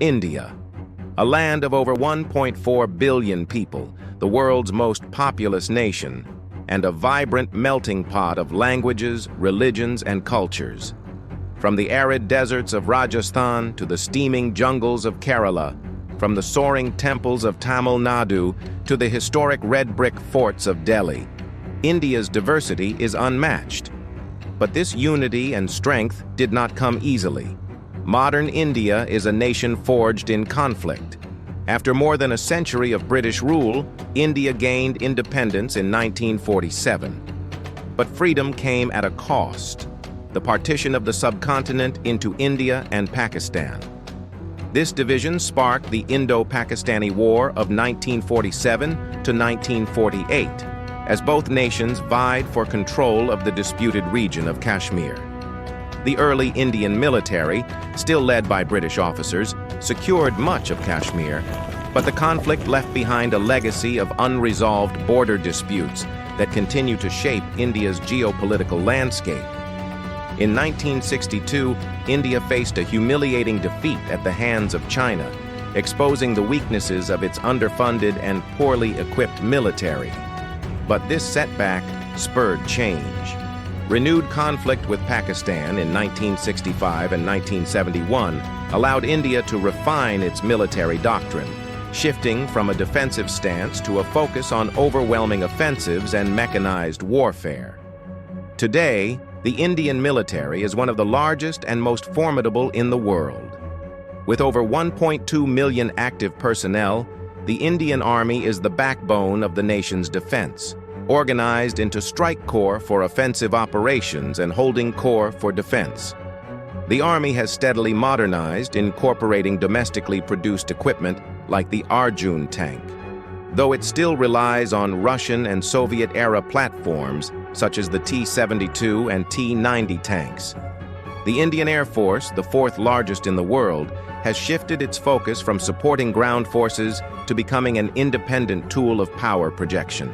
India, a land of over 1.4 billion people, the world's most populous nation, and a vibrant melting pot of languages, religions, and cultures. From the arid deserts of Rajasthan to the steaming jungles of Kerala, from the soaring temples of Tamil Nadu to the historic red brick forts of Delhi, India's diversity is unmatched. But this unity and strength did not come easily. Modern India is a nation forged in conflict. After more than a century of British rule, India gained independence in 1947. But freedom came at a cost: the partition of the subcontinent into India and Pakistan. This division sparked the Indo-Pakistani War of 1947 to 1948, as both nations vied for control of the disputed region of Kashmir. The early Indian military, still led by British officers, secured much of Kashmir, but the conflict left behind a legacy of unresolved border disputes that continue to shape India's geopolitical landscape. In 1962, India faced a humiliating defeat at the hands of China, exposing the weaknesses of its underfunded and poorly equipped military. But this setback spurred change. Renewed conflict with Pakistan in 1965 and 1971 allowed India to refine its military doctrine, shifting from a defensive stance to a focus on overwhelming offensives and mechanized warfare. Today, the Indian military is one of the largest and most formidable in the world. With over 1.2 million active personnel, the Indian Army is the backbone of the nation's defense, organized into Strike Corps for offensive operations and Holding Corps for defense. The Army has steadily modernized, incorporating domestically produced equipment like the Arjun tank, though it still relies on Russian and Soviet-era platforms such as the T-72 and T-90 tanks. The Indian Air Force, the fourth largest in the world, has shifted its focus from supporting ground forces to becoming an independent tool of power projection.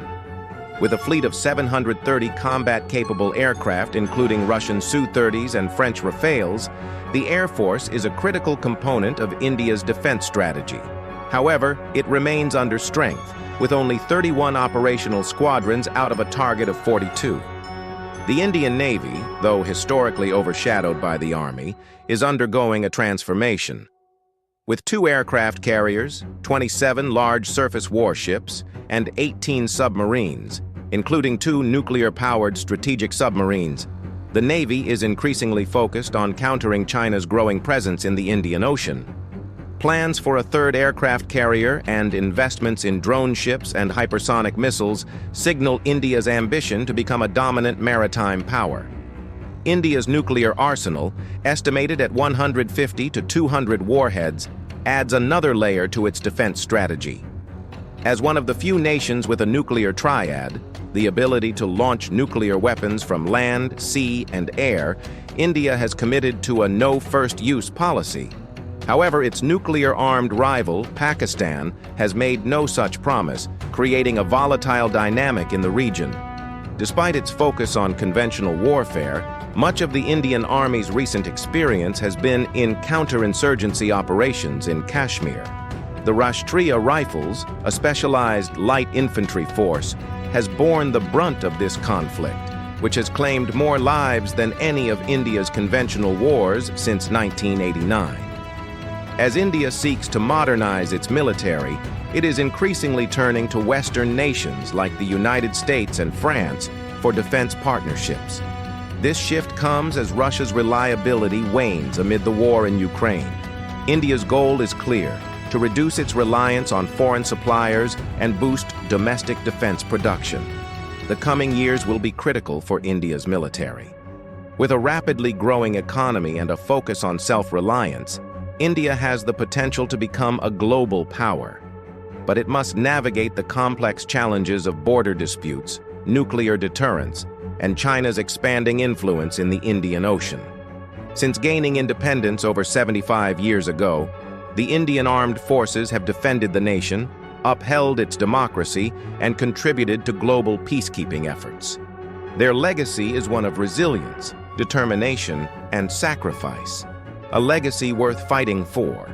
With a fleet of 730 combat-capable aircraft, including Russian Su-30s and French Rafales, the Air Force is a critical component of India's defense strategy. However, it remains under strength, with only 31 operational squadrons out of a target of 42. The Indian Navy, though historically overshadowed by the Army, is undergoing a transformation. With 2 aircraft carriers, 27 large surface warships, and 18 submarines, including 2 nuclear-powered strategic submarines, the Navy is increasingly focused on countering China's growing presence in the Indian Ocean. Plans for a 3rd aircraft carrier and investments in drone ships and hypersonic missiles signal India's ambition to become a dominant maritime power. India's nuclear arsenal, estimated at 150 to 200 warheads, adds another layer to its defense strategy. As one of the few nations with a nuclear triad, the ability to launch nuclear weapons from land, sea, and air, India has committed to a no-first-use policy. However, its nuclear-armed rival, Pakistan, has made no such promise, creating a volatile dynamic in the region. Despite its focus on conventional warfare, much of the Indian Army's recent experience has been in counterinsurgency operations in Kashmir. The Rashtriya Rifles, a specialized light infantry force, has borne the brunt of this conflict, which has claimed more lives than any of India's conventional wars since 1989. As India seeks to modernize its military, it is increasingly turning to Western nations like the United States and France for defense partnerships. This shift comes as Russia's reliability wanes amid the war in Ukraine. India's goal is clear: to reduce its reliance on foreign suppliers and boost domestic defense production. The coming years will be critical for India's military. With a rapidly growing economy and a focus on self-reliance, India has the potential to become a global power. But it must navigate the complex challenges of border disputes, nuclear deterrence, and China's expanding influence in the Indian Ocean. Since gaining independence over 75 years ago, the Indian armed forces have defended the nation, upheld its democracy, and contributed to global peacekeeping efforts. Their legacy is one of resilience, determination, and sacrifice, a legacy worth fighting for.